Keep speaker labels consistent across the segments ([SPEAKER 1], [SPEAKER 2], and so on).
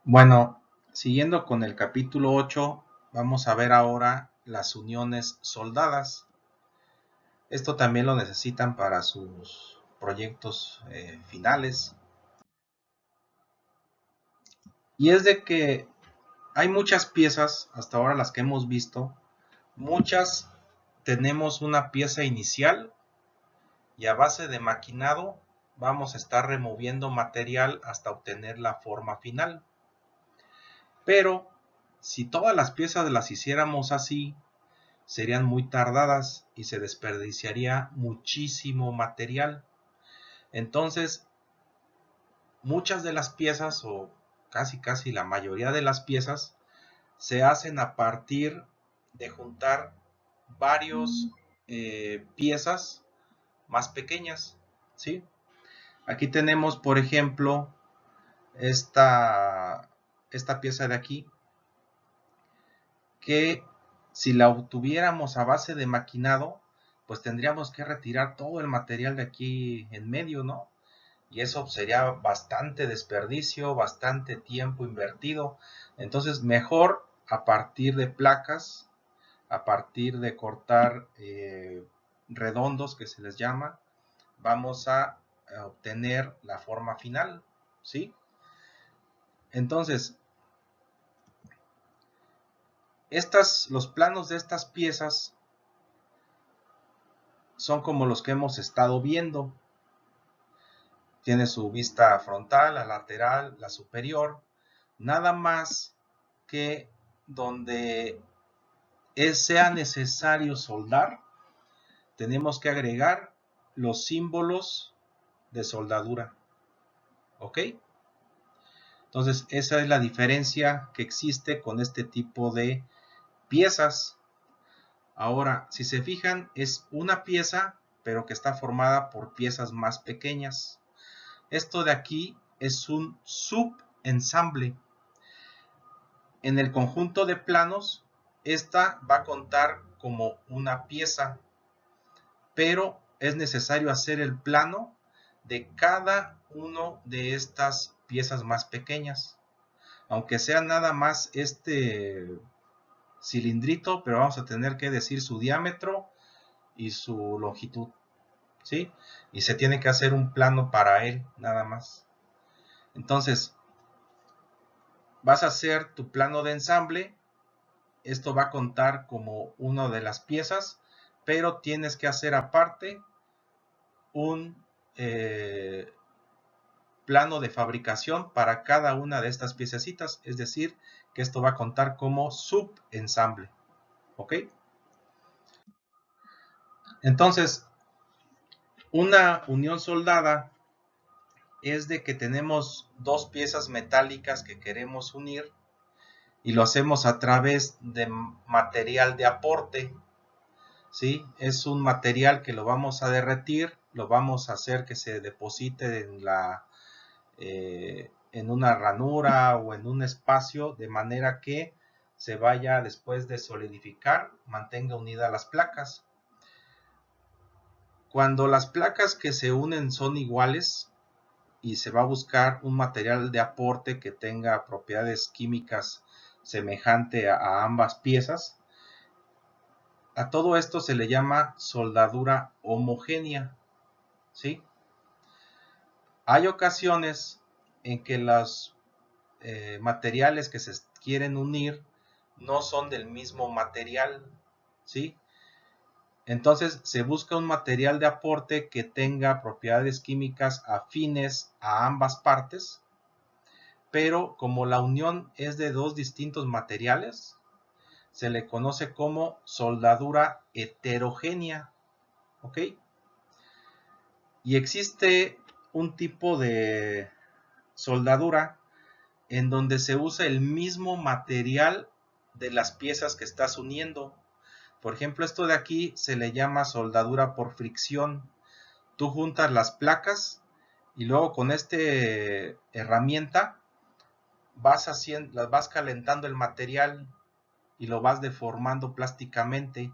[SPEAKER 1] Bueno, siguiendo con el capítulo 8, vamos a ver ahora las uniones soldadas. Esto también lo necesitan para sus proyectos finales. Y es de que hay muchas piezas, hasta ahora las que hemos visto, muchas tenemos una pieza inicial y a base de maquinado vamos a estar removiendo material hasta obtener la forma final. Pero si todas las piezas las hiciéramos así, serían muy tardadas y se desperdiciaría muchísimo material. Entonces, muchas de las piezas, o casi la mayoría de las piezas, se hacen a partir de juntar varios piezas más pequeñas, ¿sí? Aquí tenemos, por ejemplo, esta pieza de aquí, que si la obtuviéramos a base de maquinado, pues tendríamos que retirar todo el material de aquí en medio, ¿no? Y eso sería bastante desperdicio, bastante tiempo invertido. Entonces, mejor a partir de placas, a partir de cortar redondos, que se les llama, vamos a obtener la forma final, ¿sí? Entonces, los planos de estas piezas son como los que hemos estado viendo. Tiene su vista frontal, la lateral, la superior. Nada más que donde sea necesario soldar, tenemos que agregar los símbolos de soldadura. ¿Ok? Entonces, esa es la diferencia que existe con este tipo de piezas. Ahora, si se fijan, es una pieza, pero que está formada por piezas más pequeñas. Esto de aquí es un subensamble. En el conjunto de planos, esta va a contar como una pieza, pero es necesario hacer el plano de cada uno de estas piezas más pequeñas. Aunque sea nada más este cilindrito, pero vamos a tener que decir su diámetro y su longitud, ¿sí? Y se tiene que hacer un plano para él, nada más. Entonces, vas a hacer tu plano de ensamble. Esto va a contar como una de las piezas, pero tienes que hacer aparte un plano de fabricación para cada una de estas piececitas, es decir, que esto va a contar como subensamble, ¿ok? Entonces, una unión soldada es de que tenemos dos piezas metálicas que queremos unir y lo hacemos a través de material de aporte, ¿sí? Es un material que lo vamos a derretir, lo vamos a hacer que se deposite en una ranura o en un espacio, de manera que se vaya, después de solidificar, mantenga unidas las placas. Cuando las placas que se unen son iguales y se va a buscar un material de aporte que tenga propiedades químicas semejante a ambas piezas, a todo esto se le llama soldadura homogénea, ¿sí? Hay ocasiones en que los materiales que se quieren unir no son del mismo material, ¿sí? Entonces se busca un material de aporte que tenga propiedades químicas afines a ambas partes, pero como la unión es de dos distintos materiales, se le conoce como soldadura heterogénea, ¿ok? Y existe un tipo de soldadura en donde se usa el mismo material de las piezas que estás uniendo. Por ejemplo, esto de aquí se le llama soldadura por fricción. Tú juntas las placas y luego con esta herramienta vas calentando el material y lo vas deformando plásticamente.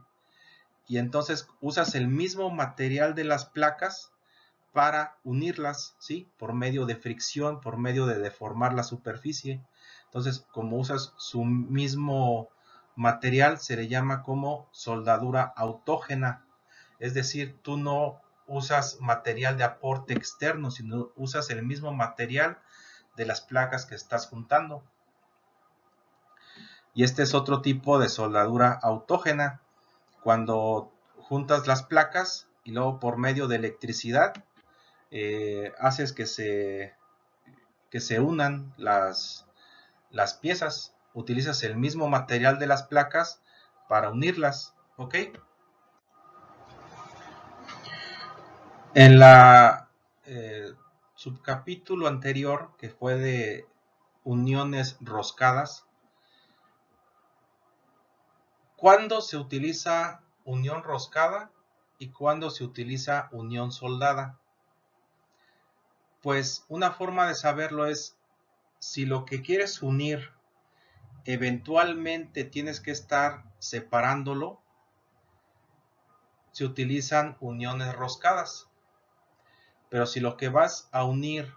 [SPEAKER 1] Y entonces usas el mismo material de las placas para unirlas, ¿sí? Por medio de fricción, por medio de deformar la superficie. Entonces, como usas su mismo material, se le llama como soldadura autógena. Es decir, tú no usas material de aporte externo, sino usas el mismo material de las placas que estás juntando. Y este es otro tipo de soldadura autógena, cuando juntas las placas y luego por medio de electricidad haces que se unan las piezas. Utilizas el mismo material de las placas para unirlas, ¿ok? En la subcapítulo anterior, que fue de uniones roscadas, ¿cuándo se utiliza unión roscada y cuándo se utiliza unión soldada? Pues una forma de saberlo es, si lo que quieres unir eventualmente tienes que estar separándolo, se utilizan uniones roscadas. Pero si lo que vas a unir,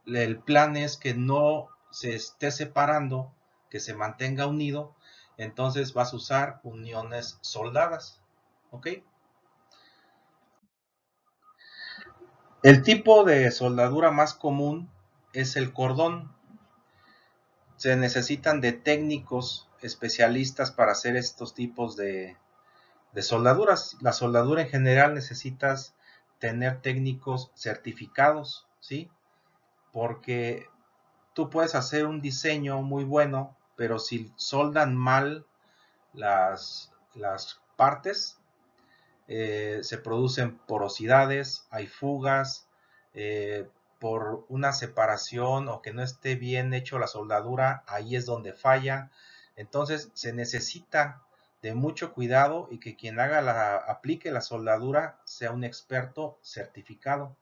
[SPEAKER 1] el plan es que no se esté separando, que se mantenga unido, entonces vas a usar uniones soldadas, ¿ok? El tipo de soldadura más común es el cordón. Se necesitan de técnicos especialistas para hacer estos tipos de soldaduras. La soldadura en general necesitas tener técnicos certificados, ¿sí? Porque tú puedes hacer un diseño muy bueno, pero si soldan mal las partes, se producen porosidades, hay fugas, por una separación o que no esté bien hecho la soldadura, ahí es donde falla. Entonces se necesita de mucho cuidado y que quien aplique la soldadura sea un experto certificado.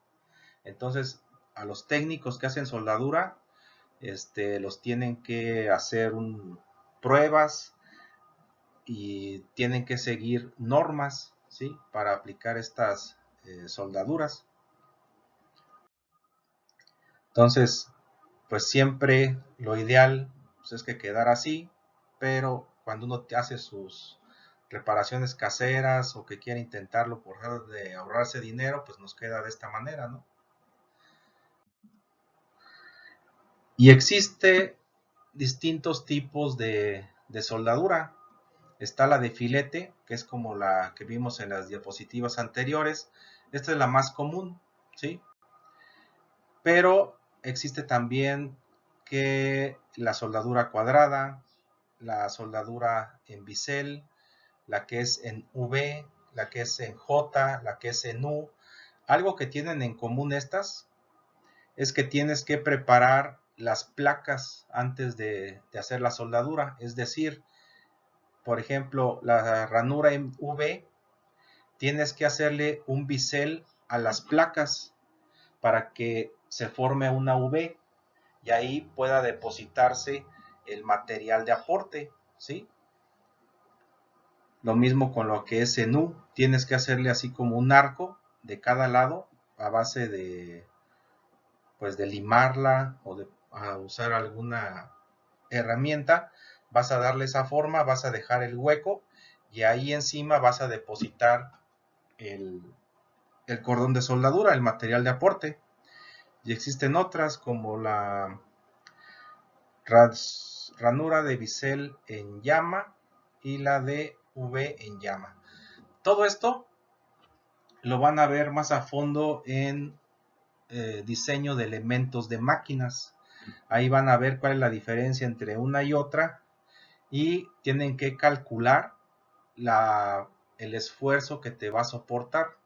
[SPEAKER 1] Entonces a los técnicos que hacen soldadura, los tienen que hacer pruebas y tienen que seguir normas, ¿sí? Para aplicar estas soldaduras. Entonces, pues siempre lo ideal pues, es que quedara así, pero cuando uno hace sus reparaciones caseras o que quiere intentarlo por de ahorrarse dinero, pues nos queda de esta manera, ¿no? Y existe distintos tipos de soldadura. Está la de filete, que es como la que vimos en las diapositivas anteriores. Esta es la más común, ¿sí? Pero existe también que la soldadura cuadrada, la soldadura en bisel, la que es en V, la que es en J, la que es en U. Algo que tienen en común estas es que tienes que preparar las placas antes de hacer la soldadura. Es decir, por ejemplo, la ranura en V, tienes que hacerle un bisel a las placas para que se forme una V y ahí pueda depositarse el material de aporte, ¿sí? Lo mismo con lo que es en U, tienes que hacerle así como un arco de cada lado a base pues de limarla o de usar alguna herramienta, vas a darle esa forma, vas a dejar el hueco y ahí encima vas a depositar el, el cordón de soldadura, el material de aporte. Y existen otras como la ranura de bisel en llama y la de V en llama. Todo esto lo van a ver más a fondo en diseño de elementos de máquinas. Ahí van a ver cuál es la diferencia entre una y otra y tienen que calcular el esfuerzo que te va a soportar,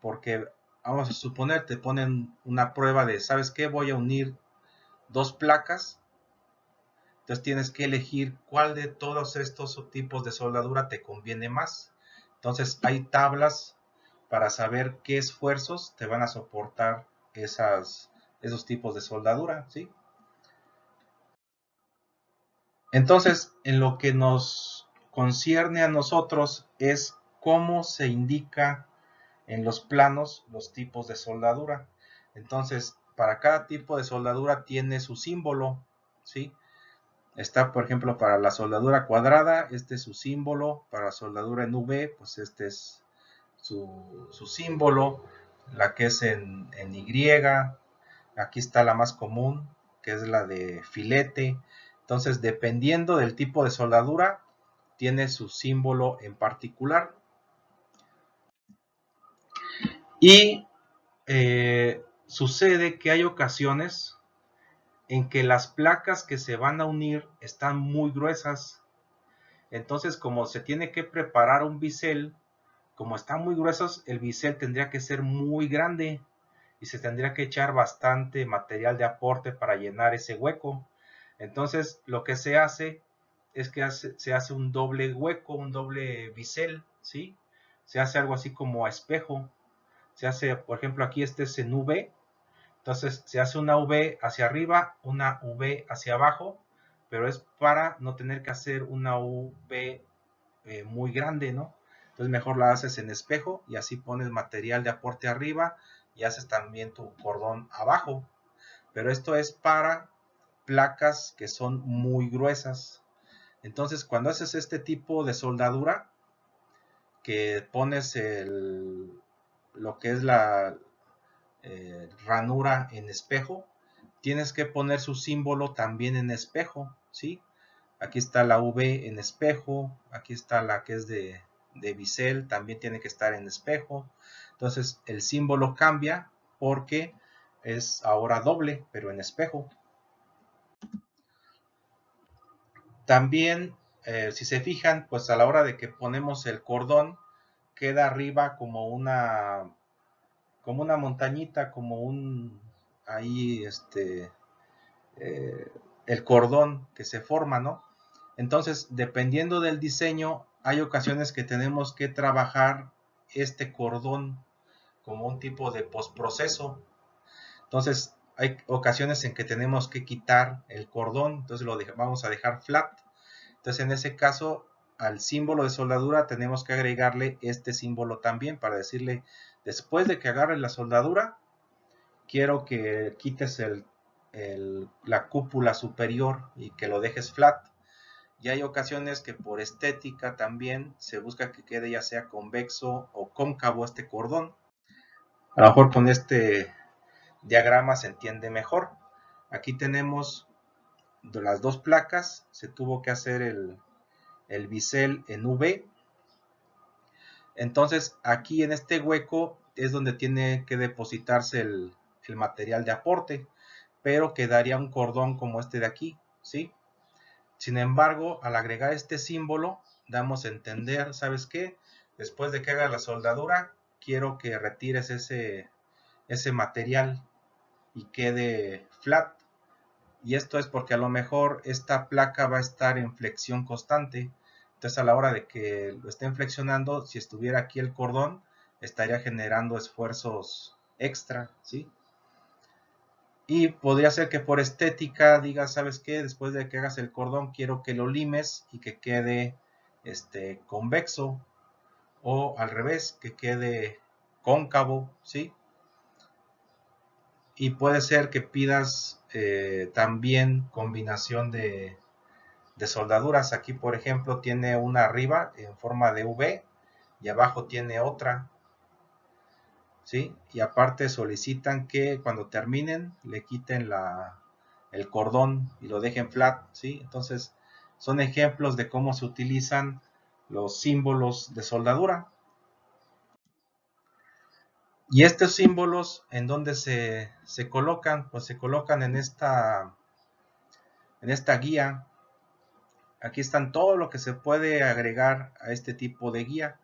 [SPEAKER 1] porque vamos a suponer te ponen una prueba de, ¿sabes qué? Voy a unir dos placas, entonces tienes que elegir cuál de todos estos tipos de soldadura te conviene más. Entonces hay tablas para saber qué esfuerzos te van a soportar esos tipos de soldadura, ¿sí? Entonces, en lo que nos concierne a nosotros es cómo se indica en los planos los tipos de soldadura. Entonces, para cada tipo de soldadura tiene su símbolo. ¿sí? Está, por ejemplo, para la soldadura cuadrada, este es su símbolo. Para la soldadura en V, pues este es su símbolo. La que es en Y, aquí está la más común, que es la de filete. Entonces, dependiendo del tipo de soldadura, tiene su símbolo en particular. Y sucede que hay ocasiones en que las placas que se van a unir están muy gruesas. Entonces, como se tiene que preparar un bisel, como están muy gruesos, el bisel tendría que ser muy grande y se tendría que echar bastante material de aporte para llenar ese hueco. Entonces, lo que se hace es que se hace un doble hueco, un doble bisel, ¿sí? Se hace algo así como a espejo. Se hace, por ejemplo, aquí este es en V, entonces se hace una V hacia arriba, una V hacia abajo, pero es para no tener que hacer una V muy grande, ¿no? Entonces mejor la haces en espejo y así pones material de aporte arriba y haces también tu cordón abajo. Pero esto es para placas que son muy gruesas. Entonces cuando haces este tipo de soldadura, que pones lo que es la ranura en espejo, tienes que poner su símbolo también en espejo, ¿sí? Aquí está la V en espejo, aquí está la que es de bisel, también tiene que estar en espejo. Entonces el símbolo cambia porque es ahora doble, pero en espejo. También, si se fijan, pues a la hora de que ponemos el cordón, queda arriba como una montañita, como un, ahí, eh, el cordón que se forma, ¿no? Entonces, dependiendo del diseño, hay ocasiones que tenemos que trabajar este cordón como un tipo de postproceso. Entonces, hay ocasiones en que tenemos que quitar el cordón, entonces vamos a dejar flat. Entonces, en ese caso, al símbolo de soldadura tenemos que agregarle este símbolo también para decirle, después de que agarre la soldadura, quiero que quites la cúpula superior y que lo dejes flat. Y hay ocasiones que por estética también se busca que quede ya sea convexo o cóncavo este cordón. A lo mejor con este diagrama se entiende mejor. Aquí tenemos de las dos placas, se tuvo que hacer el bisel en V. Entonces aquí en este hueco es donde tiene que depositarse el material de aporte, pero quedaría un cordón como este de aquí, ¿sí? Sin embargo, al agregar este símbolo, damos a entender, ¿sabes qué? Después de que haga la soldadura, quiero que retires ese material y quede flat. Y esto es porque a lo mejor esta placa va a estar en flexión constante. Entonces a la hora de que lo estén flexionando, si estuviera aquí el cordón, estaría generando esfuerzos extra, ¿sí? Y podría ser que por estética digas, ¿sabes qué? Después de que hagas el cordón, quiero que lo limes y que quede convexo. O al revés, que quede cóncavo, ¿sí? Y puede ser que pidas también combinación de soldaduras. Aquí, por ejemplo, tiene una arriba en forma de V y abajo tiene otra, ¿sí? Y aparte solicitan que cuando terminen le quiten el cordón y lo dejen flat, ¿sí? Entonces, son ejemplos de cómo se utilizan los símbolos de soldadura. Y estos símbolos, ¿en dónde se colocan? Pues se colocan en esta guía. Aquí están todo lo que se puede agregar a este tipo de guía.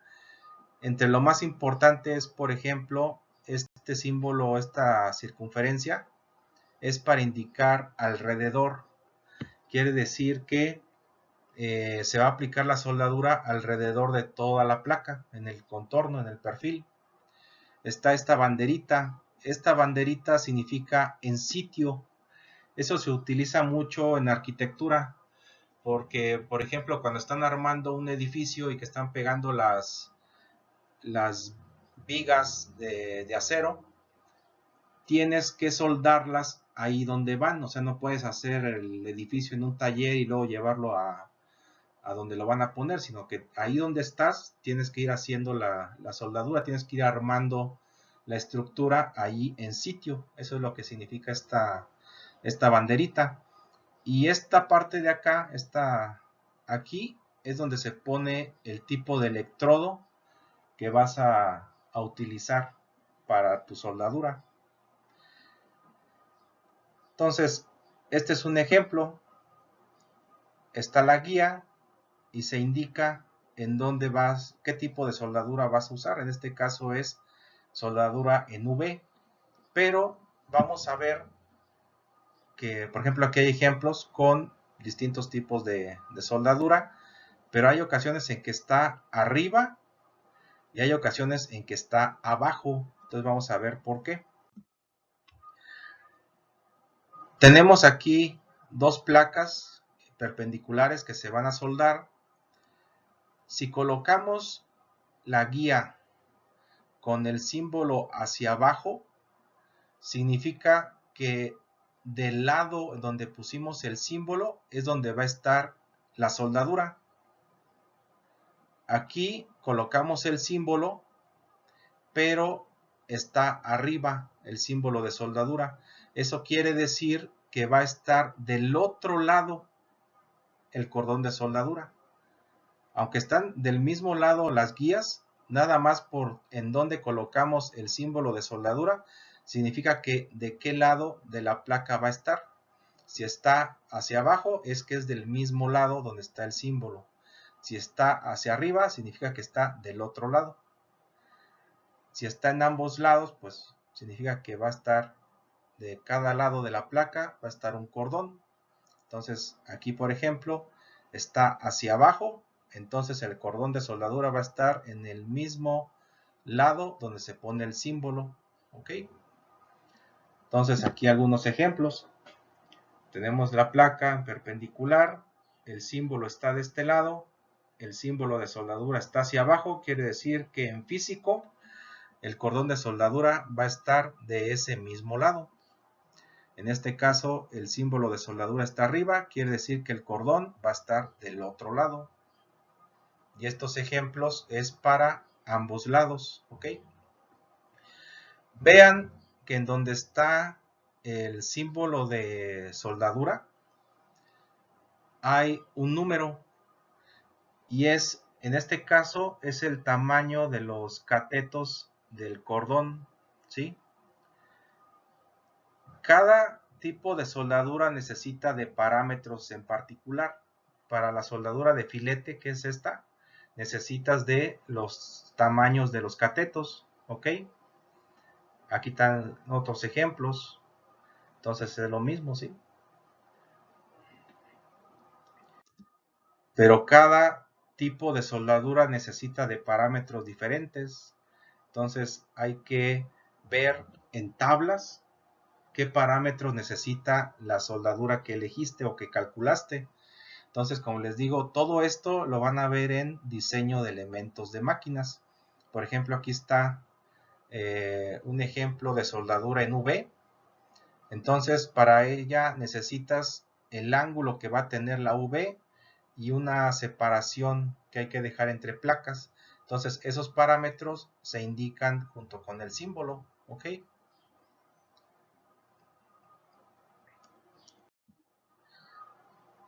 [SPEAKER 1] Entre lo más importante es, por ejemplo, este símbolo, esta circunferencia, es para indicar alrededor. Quiere decir que se va a aplicar la soldadura alrededor de toda la placa, en el contorno, en el perfil. Está esta banderita. Esta banderita significa en sitio. Eso se utiliza mucho en arquitectura, porque, por ejemplo, cuando están armando un edificio y que están pegando las vigas de acero, tienes que soldarlas ahí donde van. O sea, no puedes hacer el edificio en un taller y luego llevarlo a donde lo van a poner, sino que ahí donde estás tienes que ir haciendo la soldadura, tienes que ir armando la estructura ahí en sitio. Eso es lo que significa esta banderita. Y esta parte de acá, aquí, es donde se pone el tipo de electrodo que vas a utilizar para tu soldadura. Entonces, este es un ejemplo. Está la guía y se indica en dónde vas, qué tipo de soldadura vas a usar. En este caso es soldadura en UV, pero vamos a ver que, por ejemplo, aquí hay ejemplos con distintos tipos de soldadura, pero hay ocasiones en que está arriba y hay ocasiones en que está abajo. Entonces vamos a ver por qué. Tenemos aquí dos placas perpendiculares que se van a soldar. Si colocamos la guía con el símbolo hacia abajo, significa que del lado donde pusimos el símbolo es donde va a estar la soldadura. Aquí colocamos el símbolo, pero está arriba el símbolo de soldadura. Eso quiere decir que va a estar del otro lado el cordón de soldadura. Aunque están del mismo lado las guías, nada más por en donde colocamos el símbolo de soldadura, significa que de qué lado de la placa va a estar. Si está hacia abajo, es que es del mismo lado donde está el símbolo. Si está hacia arriba, significa que está del otro lado. Si está en ambos lados, pues significa que va a estar de cada lado de la placa, va a estar un cordón. Entonces, aquí, por ejemplo, está hacia abajo, entonces el cordón de soldadura va a estar en el mismo lado donde se pone el símbolo. ¿Ok? Entonces, aquí algunos ejemplos. Tenemos la placa perpendicular, el símbolo está de este lado, el símbolo de soldadura está hacia abajo, quiere decir que en físico el cordón de soldadura va a estar de ese mismo lado. En este caso, el símbolo de soldadura está arriba, quiere decir que el cordón va a estar del otro lado. Y estos ejemplos es para ambos lados, ¿ok? Vean que en donde está el símbolo de soldadura hay un número y en este caso, es el tamaño de los catetos del cordón, ¿sí? Cada tipo de soldadura necesita de parámetros en particular. Para la soldadura de filete, que es esta, necesitas de los tamaños de los catetos, ¿ok? Aquí están otros ejemplos. Entonces es lo mismo, ¿sí? Pero cada tipo de soldadura necesita de parámetros diferentes. Entonces hay que ver en tablas qué parámetros necesita la soldadura que elegiste o que calculaste. Entonces, como les digo, todo esto lo van a ver en diseño de elementos de máquinas. Por ejemplo, aquí está un ejemplo de soldadura en V. Entonces, para ella necesitas el ángulo que va a tener la V y una separación que hay que dejar entre placas. Entonces, esos parámetros se indican junto con el símbolo, ¿ok?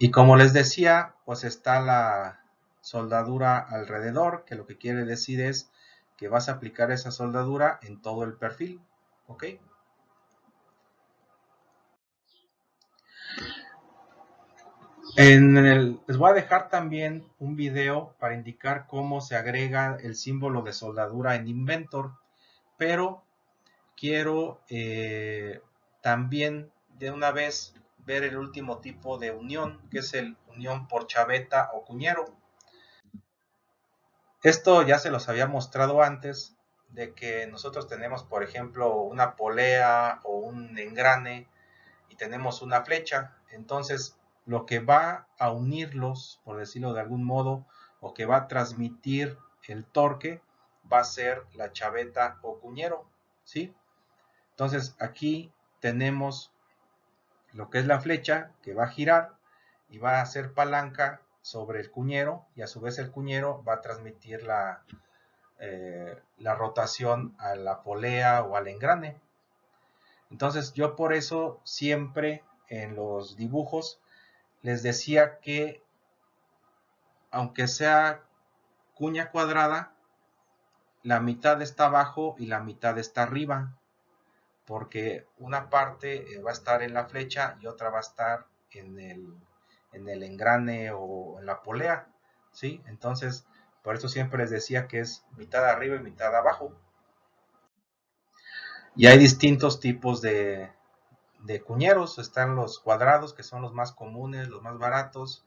[SPEAKER 1] Y como les decía, pues está la soldadura alrededor, que lo que quiere decir es que vas a aplicar esa soldadura en todo el perfil, ¿ok? Les voy a dejar también un video para indicar cómo se agrega el símbolo de soldadura en Inventor, pero quiero también de una vez ver el último tipo de unión, que es el unión por chaveta o cuñero. Esto ya se los había mostrado antes, de que nosotros tenemos, por ejemplo, una polea o un engrane y tenemos una flecha. Entonces, lo que va a unirlos, por decirlo de algún modo, o que va a transmitir el torque, va a ser la chaveta o cuñero, ¿sí? Entonces, aquí tenemos lo que es la flecha que va a girar y va a hacer palanca sobre el cuñero, y a su vez el cuñero va a transmitir la rotación a la polea o al engrane. Entonces yo por eso siempre en los dibujos les decía que aunque sea cuña cuadrada, la mitad está abajo y la mitad está arriba, porque una parte va a estar en la flecha y otra va a estar en el engrane o en la polea, ¿sí? Entonces, por eso siempre les decía que es mitad arriba y mitad abajo. Y hay distintos tipos de cuñeros. Están los cuadrados, que son los más comunes, los más baratos.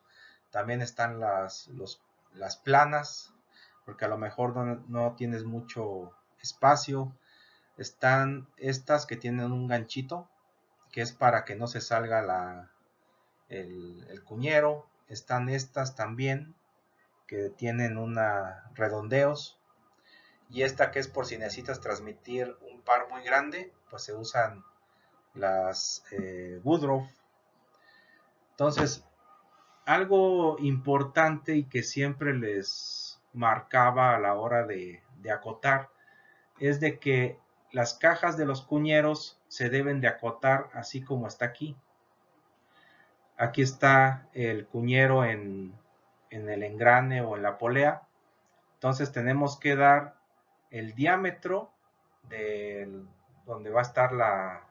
[SPEAKER 1] También están las planas, porque a lo mejor no tienes mucho espacio. Están estas que tienen un ganchito, que es para que no se salga el cuñero. Están estas también, que tienen redondeos. Y esta que es por si necesitas transmitir un par muy grande, pues se usan las Woodruff. Entonces, algo importante y que siempre les marcaba a la hora de acotar es de que las cajas de los cuñeros se deben de acotar así como está aquí. Aquí está el cuñero en el engrane o en la polea. Entonces tenemos que dar el diámetro de donde va a estar la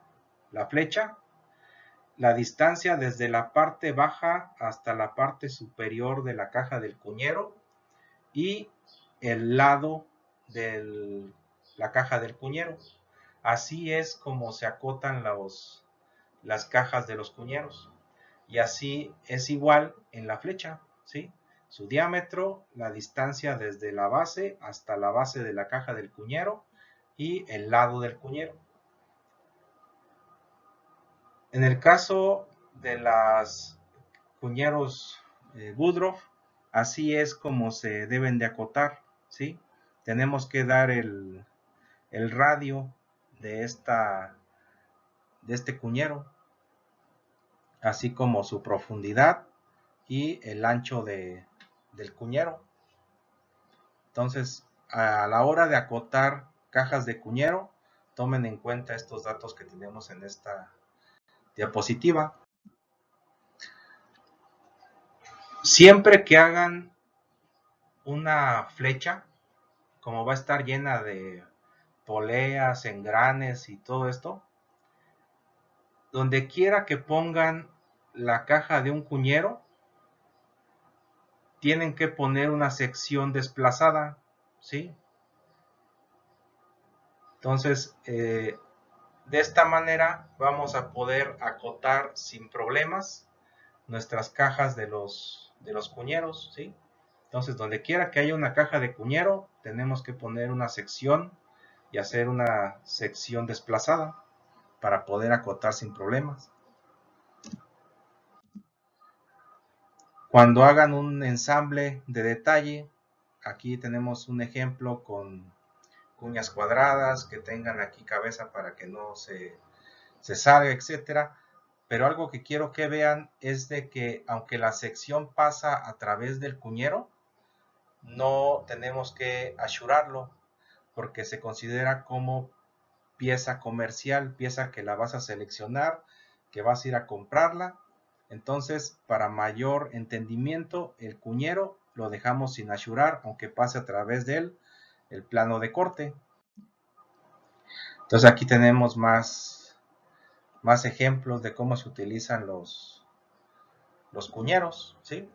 [SPEAKER 1] flecha, la distancia desde la parte baja hasta la parte superior de la caja del cuñero y el lado de la caja del cuñero. Así es como se acotan las cajas de los cuñeros. Y así es igual en la flecha, ¿sí? Su diámetro, la distancia desde la base hasta la base de la caja del cuñero y el lado del cuñero. En el caso de las cuñeros Woodruff, así es como se deben de acotar, ¿sí? Tenemos que dar el radio de este cuñero, así como su profundidad y el ancho del cuñero. Entonces, a la hora de acotar cajas de cuñero, tomen en cuenta estos datos que tenemos en esta diapositiva. Siempre que hagan una flecha, como va a estar llena de poleas, engranes y todo esto, donde quiera que pongan la caja de un cuñero, tienen que poner una sección desplazada, ¿sí? Entonces, de esta manera vamos a poder acotar sin problemas nuestras cajas de los cuñeros, ¿sí? Entonces, donde quiera que haya una caja de cuñero, tenemos que poner una sección y hacer una sección desplazada para poder acotar sin problemas. Cuando hagan un ensamble de detalle, aquí tenemos un ejemplo con cuñas cuadradas que tengan aquí cabeza para que no se salga, etcétera. Pero algo que quiero que vean es de que aunque la sección pasa a través del cuñero, no tenemos que asurarlo porque se considera como pieza comercial, pieza que la vas a seleccionar, que vas a ir a comprarla. Entonces, para mayor entendimiento, el cuñero lo dejamos sin asurar, aunque pase a través de él el plano de corte. Entonces aquí tenemos más ejemplos de cómo se utilizan los cuñeros, ¿sí?